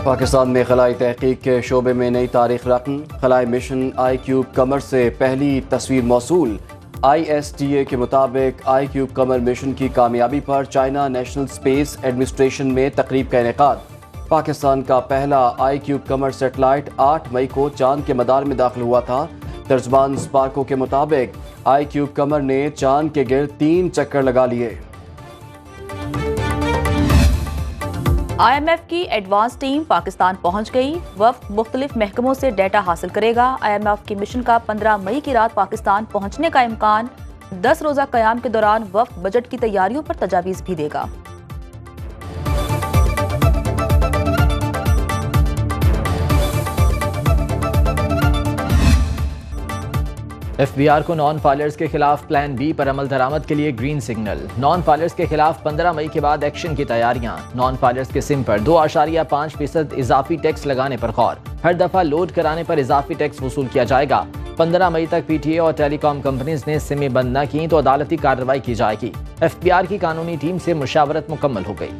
पाकिस्तान में खलाई तहकीक के शोबे में नई तारीख रकम। खलाई मिशन iCube कमर से पहली तस्वीर मौसूल। ISTA के मुताबिक iCube कमर मिशन की कामयाबी पर चाइना नेशनल स्पेस एडमिनिस्ट्रेशन में तकरीब का इनेकाद। पाकिस्तान का पहला iCube कमर सेटेलाइट 8 मई को चांद के मदार में दाखिल हुआ था। तर्जमान स्पार्को के मुताबिक iCube कमर ने चांद के गिर्द 3 चक्कर लगा लिए। IMF की एडवांस टीम पाकिस्तान पहुंच गई। वफ्द मुख्तलिफ महकमों से डेटा हासिल करेगा। IMF के मिशन का 15 मई की रात पाकिस्तान पहुंचने का इम्कान। 10 रोजा क़याम के दौरान वफ्द बजट की तैयारियों पर तजावीज़ भी देगा। FBR को नॉन फाइलर्स के खिलाफ प्लान बी पर अमल दरामद के लिए ग्रीन सिग्नल। नॉन फाइलर्स के खिलाफ 15 मई के बाद एक्शन की तैयारियां। नॉन फाइलर्स के सिम पर 2.5% इजाफी टैक्स लगाने पर गौर। हर दफा लोड कराने पर इजाफी टैक्स वसूल किया जाएगा। 15 मई तक PTA और टेलीकॉम कंपनीज ने सिमें बंद न की तो अदालती कार्रवाई की जाएगी। FBR की कानूनी टीम से मुशावरत मुकम्मल हो गई।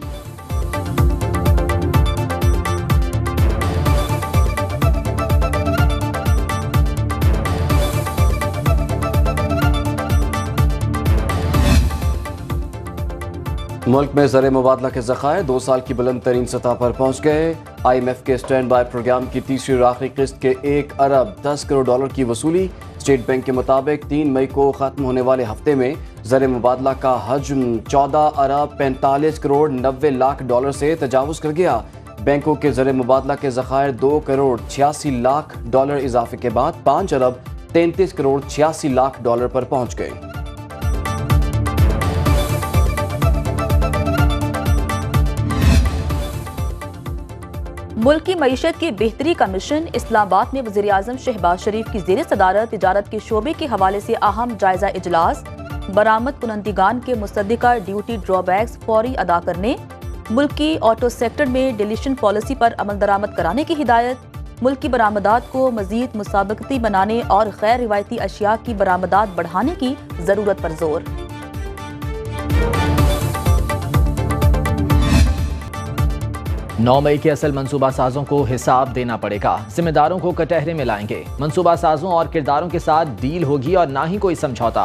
मुल्क में ज़र मुबादला के ज़खायर 2 साल की बुलंद तरीन सतह पर पहुँच गए। IMF के स्टैंड बाय प्रोग्राम की तीसरी और आखिरी किस्त के 1 अरब 10 करोड़ डॉलर की वसूली। स्टेट बैंक के मुताबिक 3 मई को ख़त्म होने वाले हफ्ते में ज़र मुबादला का हजम 14 अरब 45 करोड़ 90 लाख डॉलर से तजावुज़ कर गया। बैंकों के ज़र मुबादला के ज़खायर 2 करोड़ 86 लाख डॉलर इजाफे के बाद 5 अरब 33 करोड़ 86 लाख डॉलर पर पहुँच गए। मुल्क की मईशत की बेहतरी का मिशन। इस्लामाबाद में वज़ीर आज़म शहबाज शरीफ की ज़ेर सदारत तिजारत के शोबे के हवाले से अहम जायजा इजलास। बरामद कुनंदगान के मुसद्दिका ड्यूटी ड्रॉबैक्स फौरी अदा करने। मुल्क की ऑटो सेक्टर में डिलीशन पॉलिसी पर अमल दरामद कराने की हिदायत। मुल्क की बरामदात को मजीद मुसाबकती बनाने और गैर रिवायती अशिया की बरामदात बढ़ाने की ज़रूरत पर जोर। 9 मई के असल मंसूबा साजों को हिसाब देना पड़ेगा। जिम्मेदारों को कटहरे में लाएंगे। मंसूबा साजों और किरदारों के साथ डील होगी और ना ही कोई समझौता।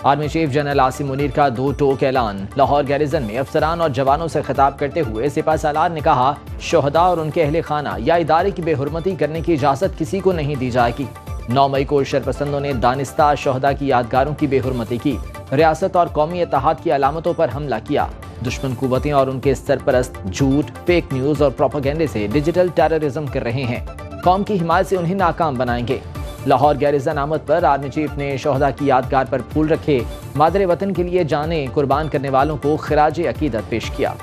Army chief general Asim Munir का 2 टोक ऐलान। लाहौर गैरिजन में अफसरान और जवानों से खिताब करते हुए सिपा सालार ने कहा, शोहदा और उनके अहले खाना या इदारे की बेहुरमती करने की इजाजत किसी को नहीं दी जाएगी। 9 मई को शरपसंदों ने दानिस्ता शोहदा की यादगारों की बेहुरमती की। रियासत और कौमी इत्तेहाद की अलामतों पर हमला किया। दुश्मन कुव्वतें और उनके सरपरस्त झूठ, फेक न्यूज और प्रोपेगेंडे से डिजिटल टेररिज्म कर रहे हैं। कौम की हिमायत से उन्हें नाकाम बनाएंगे। लाहौर गैरिजन आमद पर आर्मी चीफ ने शोहदा की यादगार पर फूल रखे। मादरे वतन के लिए जाने कुर्बान करने वालों को खिराज अकीदत पेश किया।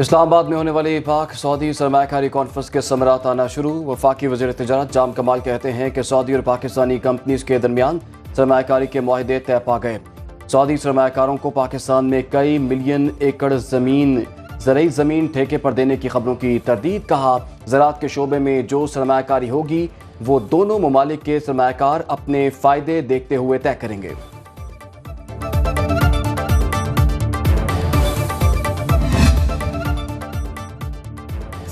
इस्लामाबाद में होने वाली पाक सऊदी सरमायाकारी कॉन्फ्रेंस के समरात आना शुरू। वफाकी वज़ीर तिजारत जाम कमाल कहते हैं कि सऊदी और पाकिस्तानी कंपनीज के दरमियान सरमायाकारी के मुआहदे तय पा गए। सऊदी सरमायाकारों को पाकिस्तान में कई मिलियन एकड़ ज़रई ज़मीन ठेके पर देने की खबरों की तरदीद। कहा, ज़राअत के शोबे में जो सरमायाकारी होगी वो दोनों ममालिक के सरमायाकार अपने फ़ायदे देखते हुए तय करेंगे।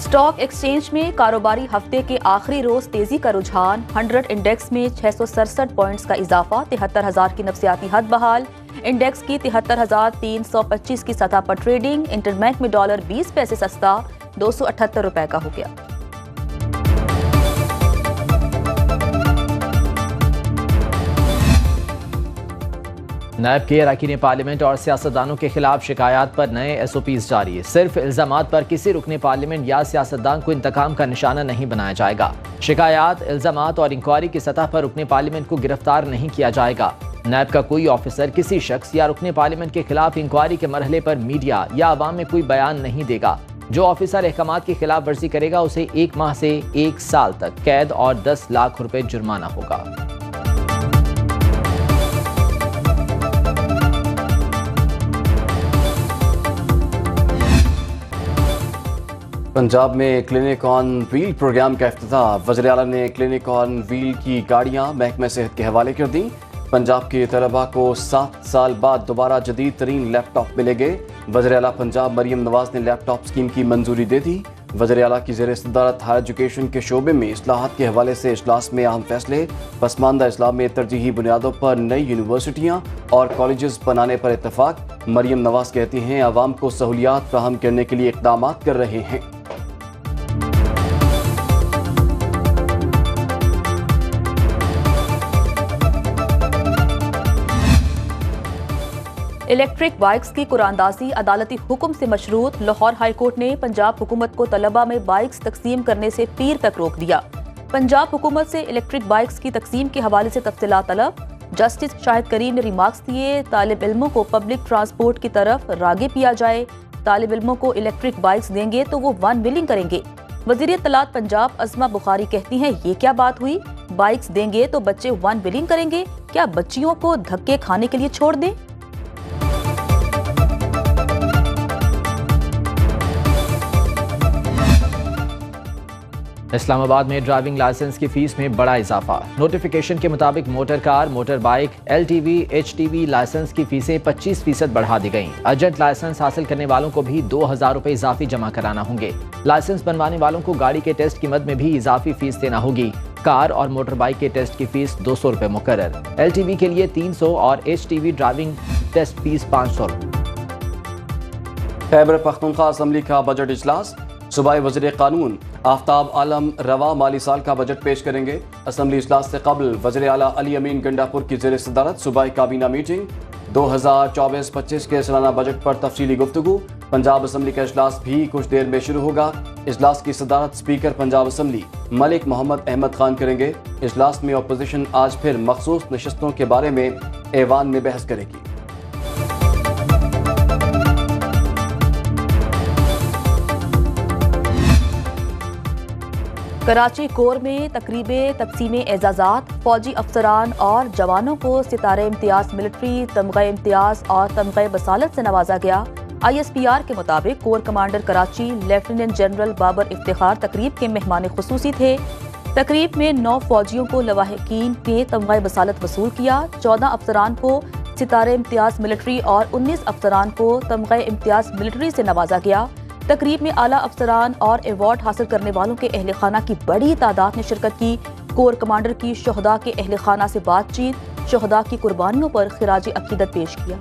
स्टॉक एक्सचेंज में कारोबारी हफ्ते के आखिरी रोज तेजी का रुझान। 100 इंडेक्स में 667 पॉइंट्स का इजाफा। 73,000 की नफसियाती हद बहाल। इंडेक्स की 73,325 की सतह पर ट्रेडिंग। इंटरबैंक में डॉलर 20 पैसे सस्ता 278 रुपए का हो गया। नायब के अरकान पार्लियामेंट और सियासतदानों के खिलाफ शिकायत पर नए SOPs जारी। सिर्फ इल्जामात पर किसी रुकने पार्लियामेंट या सियासतदान को इंतकाम का निशाना नहीं बनाया जाएगा। शिकायत, इल्जामात और इंक्वायरी की सतह पर रुकने पार्लियामेंट को गिरफ्तार नहीं किया जाएगा। नायब का कोई ऑफिसर किसी शख्स या रुकने पार्लियामेंट के खिलाफ इंक्वायरी के मरहले पर मीडिया या अवाम में कोई बयान नहीं देगा। जो ऑफिसर अहकामात की खिलाफ वर्जी करेगा उसे 1 माह से 1 साल तक कैद और 10 लाख रुपए जुर्माना होगा। पंजाब में क्लिनिक ऑन व्हील प्रोग्राम का इफ्तिताह। वज़ीर आला ने क्लिनिक ऑन व्हील की गाड़ियां महकमे सेहत के हवाले कर दी। पंजाब के तलबा को 7 साल बाद दोबारा जदीद तरीन लैपटॉप मिलेंगे। वज़ीर आला पंजाब मरियम नवाज ने लैपटॉप स्कीम की मंजूरी दे दी। वज़ीर आला की ज़ेर सदारत हायर एजुकेशन के शोबे में इस्लाहात के हवाले से इजलास में अहम फैसले। पसमानदा इस्लाम में तरजीही बुनियादों पर नई यूनिवर्सिटियाँ और कॉलेजेस बनाने पर इत्तफाक। मरियम नवाज कहती हैं आवाम को सहूलियात फराहम करने के लिए इक़दाम कर रहे हैं। इलेक्ट्रिक बाइक्स की कुरानदाजी अदालती हुक्म से मशरूत। लाहौर हाई कोर्ट ने पंजाब हुकूमत को तलबा में बाइक्स तकसीम करने से पीर तक रोक दिया। पंजाब हुकूमत से इलेक्ट्रिक बाइक्स की तकसीम के हवाले से तफसीलात तलब। जस्टिस शाहिद करीम ने रिमार्क्स दिए। तालिब इल्मों को पब्लिक ट्रांसपोर्ट की तरफ राग़िब किया जाए। तालिब इल्मों को इलेक्ट्रिक बाइक्स देंगे तो वो वन व्हीलिंग करेंगे। वज़ीर इत्तलात पंजाब अज़मा बुखारी कहती हैं ये क्या बात हुई, बाइक्स देंगे तो बच्चे वन व्हीलिंग करेंगे, क्या बच्चियों को धक्के खाने के लिए छोड़ दें? इस्लामाबाद में ड्राइविंग लाइसेंस की फीस में बड़ा इजाफा। नोटिफिकेशन के मुताबिक motor car, motor bike, LTV, HTV licence की फीसें 25% बढ़ा दी गईं। अर्जेंट लाइसेंस हासिल करने वालों को भी 2000 रुपए इजाफी जमा कराना होंगे। लाइसेंस बनवाने वालों को गाड़ी के टेस्ट की मद में भी इजाफी फीस देना होगी। कार और मोटर बाइक के टेस्ट की फीस 200 रुपए मुकर्रर। LTV के लिए 300 और HTV ड्राइविंग टेस्ट फीस 500 रुपए। खैबर पख्तूनख्वा असम्बली का बजट इजलास। सूबाई वज़ीर कानून आफ्ताब आलम रवा माली साल का बजट पेश करेंगे। असम्बली इजलास से कबल वज़ीर आला अली अमीन गंडापुर की ज़ेर सदारत सूबाई काबीना मीटिंग। 2024-25 के सालाना बजट पर तफसीली गुफ्तगू। पंजाब असम्बली का इजलास भी कुछ देर में शुरू होगा। इजलास की सदारत स्पीकर पंजाब असम्बली मलिक मोहम्मद अहमद खान करेंगे। इजलास में अपोजिशन आज फिर मखसूस नशस्तों के बारे में ऐवान में बहस करेगी। कराची कोर में तकरीबें तकसीम एजाज़ात। फौजी अफसरान और जवानों को सितारे इम्तियाज मिलिट्री, तमग़े इम्तियाज और तमग़े बसालत से नवाजा गया। ISPR के मुताबिक core commander Karachi lieutenant general Babar Iftikhar तकरीब के मेहमान खुसूसी थे। तकरीब में 9 फौजियों को लवाहिकीन ने तमग़े बसालत वसूल किया। 14 अफसरान को सितारे इम्तियाज मिलिट्री और 19 अफसरान को तमग़े इम्तियाज मिलिट्री से नवाजा गया। तकरीब में आला अफसरान और अवार्ड हासिल करने वालों के अहले खाना की बड़ी तादाद ने शिरकत की। कोर कमांडर की शोहदा के अहले खाना से बातचीत, शोहदा की कुर्बानियों पर खिराज अकीदत पेश किया।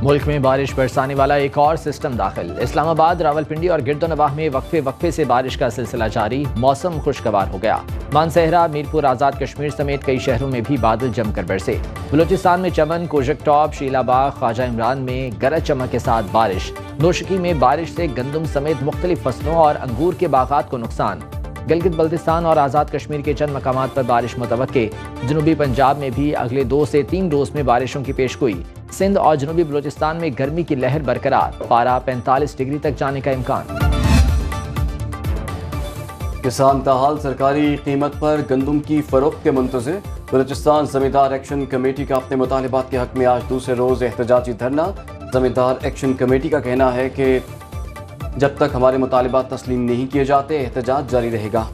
मुल्क में बारिश बरसाने वाला एक और सिस्टम दाखिल। इस्लामाबाद, रावलपिंडी और गिरदोनवाह में वक्फे से बारिश का सिलसिला जारी। मौसम खुशगवार हो गया। मानसहरा, मीरपुर, आज़ाद कश्मीर समेत कई शहरों में भी बादल जमकर बरसे। बलूचिस्तान में चमन, कोजक टॉप, शीलाबाग, ख्वाजा इमरान में गरज चमक के साथ बारिश। नौशकी में बारिश से गंदम समेत मुख्तलिफ फसलों और अंगूर के बागात को नुकसान। गिलगित बल्तिस्तान और आज़ाद कश्मीर के चंद मकामात पर बारिश मुतवक्के। जनूबी पंजाब में भी अगले 2 से 3 रोज में बारिशों की पेशगोई। सिंध और जनूबी बलूचिस्तान में गर्मी की लहर बरकरार। पारा 45 डिग्री तक जाने का इम्कान। किसान ताहाल सरकारी कीमत पर गंदम की फरोख्त के मुंतज़िर। बलूचिस्तान ज़मींदार एक्शन कमेटी का अपने मुतालिबात के हक में आज दूसरे रोज एहतजाजी धरना। ज़मींदार एक्शन कमेटी का कहना है कि जब तक हमारे मुतालिबात तस्लीम नहीं किए जाते एहतजाज जारी रहेगा।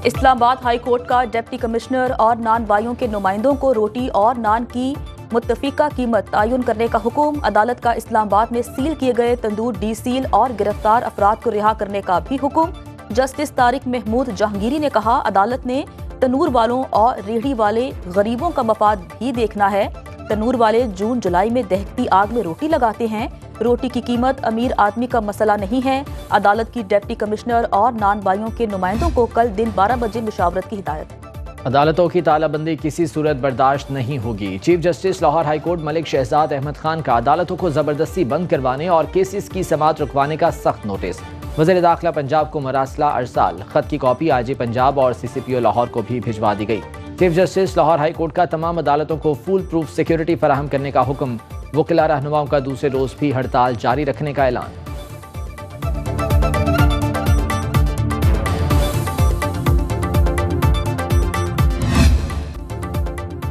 इस्लामाबाद हाई कोर्ट का डिप्टी कमिश्नर और नान बाइयों के नुमाइंदों को रोटी और नान की मुत्तफिका कीमत तयन करने का हुक्म। अदालत का इस्लामाबाद में सील किए गए तंदूर डीसील और गिरफ्तार अफराद को रिहा करने का भी हुक्म। जस्टिस तारिक महमूद जहांगीरी ने कहा अदालत ने तनूर वालों और रेहड़ी वाले गरीबों का मफाद भी देखना है। तनूर वाले जून जुलाई में दहकती आग में रोटी लगाते हैं। रोटी की कीमत अमीर आदमी का मसला नहीं है। अदालत की डिप्टी कमिश्नर और नान बाइयों के नुमाइंदों को कल दिन 12 बजे मुशावरत की हिदायत। अदालतों की तालाबंदी किसी सूरत बर्दाश्त नहीं होगी। Chief justice Lahore high court Malik Shahzad Ahmad Khan का अदालतों को जबरदस्ती बंद करवाने और केसेस की समाअत रुकवाने का सख्त नोटिस। वज़ीर दाखिला पंजाब को मरासला अरसाल। खत की कॉपी IG पंजाब और CCPO लाहौर को भी भिजवा दी गई। Chief justice Lahore high court का तमाम अदालतों को फुल प्रूफ सिक्योरिटी फराहम करने का हुक्म। वकीला रहनुमाओं का दूसरे रोज भी हड़ताल जारी रखने का ऐलान।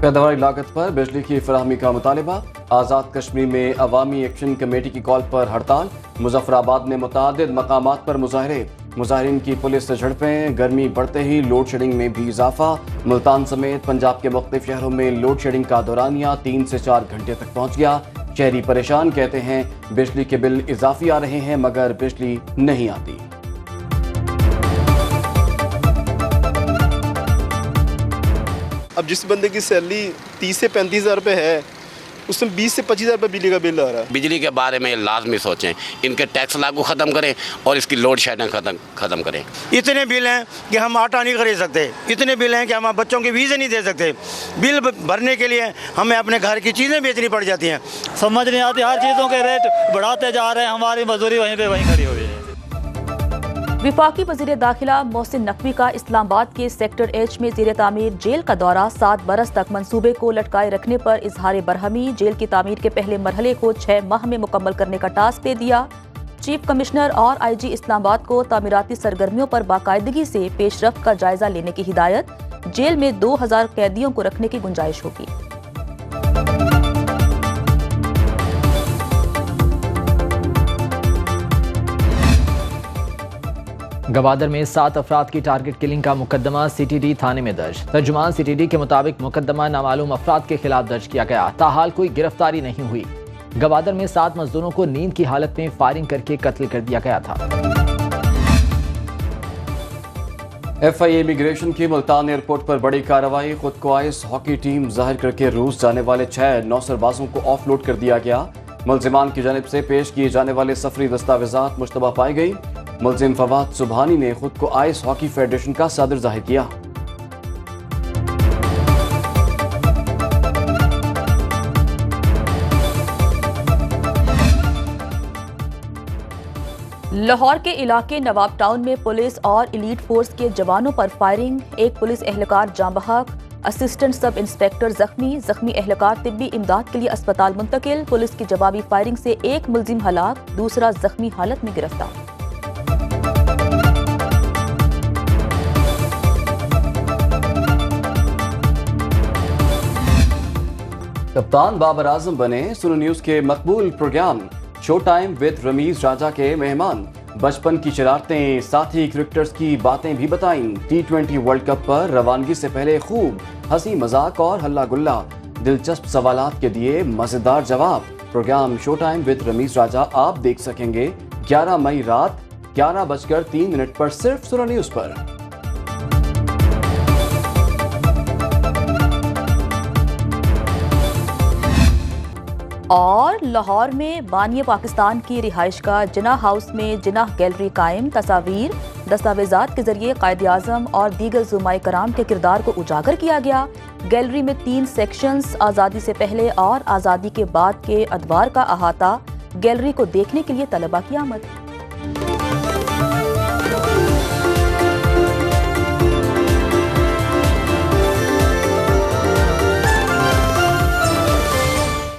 पैदावारी लागत पर बिजली की फराहमी का मुतालिबा। आज़ाद कश्मीर में अवामी एक्शन कमेटी की कॉल पर हड़ताल। मुजफ्फराबाद में मुतादिद मकामात पर मुजाहरे। मुजाहिरीन की पुलिस से झड़पें। गर्मी बढ़ते ही लोड शेडिंग में भी इजाफा। मुल्तान समेत पंजाब के मुख्तलिफ शहरों में लोड शेडिंग का दौरानिया 3 से 4 घंटे तक पहुँच गया। शहरी परेशान, कहते हैं बिजली के बिल इजाफी आ रहे हैं मगर बिजली नहीं आती। अब जिस बंदे की सैलरी 30 से 35 हज़ार रुपये है, उसमें 20 से 25 हज़ार रुपये बिजली का बिल आ रहा है। बिजली के बारे में लाजमी सोचें, इनके टैक्स लागू ख़त्म करें और इसकी लोड शेडिंग ख़त्म करें। इतने बिल हैं कि हम आटा नहीं खरीद सकते, इतने बिल हैं कि हम बच्चों के वीज़े नहीं दे सकते। बिल भरने के लिए हमें अपने घर की चीज़ें बेचनी पड़ जाती हैं। समझ नहीं आती, हर चीज़ों के रेट बढ़ाते जा रहे हैं, हमारी मजदूरी वहीं पे वहीं खड़ी हुई है। विफाकी वज़ीर दाखिला मोहसिन नकवी का इस्लामाबाद के सेक्टर एच में ज़ेर तामीर जेल का दौरा। 7 बरस तक मंसूबे को लटकाए रखने पर इजहार बरहमी। जेल की तामीर के पहले मरहले को 6 माह में मुकम्मल करने का टास्क दे दिया। चीफ कमिश्नर और IG इस्लामाबाद को तामीराती सरगर्मियों पर बाकायदगी से पेशरफ्त का जायजा लेने की हिदायत। जेल में 2000 कैदियों को रखने की गुंजाइश होगी। गवादर में 7 अफराद की टारगेट किलिंग का मुकदमा CTD थाने में दर्ज। तर्जुमान CTD के मुताबिक मुकदमा नामालूम अफराद के खिलाफ दर्ज किया गया। ताहाल कोई गिरफ्तारी नहीं हुई। गवादर में 7 मजदूरों को नींद की हालत में फायरिंग करके कत्ल कर दिया गया था। FIA इमिग्रेशन की मुल्तान एयरपोर्ट पर बड़ी कार्रवाई। खुद को आइस हॉकी टीम जाहिर करके रूस जाने वाले 6 नौसरबाजों को ऑफलोड कर दिया गया। मुल्जिमान की जानिब से पेश किए जाने वाले सफरी दस्तावेजात मुश्तबा पाई गई। मुल्जिम फवाद सुबहानी ने खुद को आइस हॉकी फेडरेशन का सदर जाहिर किया। लाहौर के इलाके नवाब टाउन में पुलिस और एलीट फोर्स के जवानों पर फायरिंग। एक पुलिस एहलकार जाँ बहक, असिस्टेंट सब इंस्पेक्टर जख्मी एहलकार तिब्बी इमदाद के लिए अस्पताल मुंतकिल। पुलिस की जवाबी फायरिंग से एक मुल्जिम हलाक, दूसरा जख्मी हालत में गिरफ्तार। कप्तान बाबर आजम बने। सुनो न्यूज के मकबूल program show time with Ramiz Raja के मेहमान। बचपन की शरारतें, साथी क्रिकेटर्स की बातें भी बताईं। T20 वर्ल्ड कप पर रवानगी से पहले खूब हंसी मजाक और हल्ला गुल्ला। दिलचस्प सवालात के दिए मजेदार जवाब। Program show time with Ramiz Raja आप देख सकेंगे 11 मई रात 11:03 पर सिर्फ सुनो न्यूज पर। और लाहौर में बानिए पाकिस्तान की रिहाइशगाह जिन्ना हाउस में जिन्ना गैलरी कायम। तस्वीर दस्तावेजात के जरिए कायद आज़म और दीगर ज़ुमाए कराम के किरदार को उजागर किया गया। गैलरी में 3 सेक्शंस, आज़ादी से पहले और आज़ादी के बाद के अदवार का अहाता। गैलरी को देखने के लिए तलबा की आमद।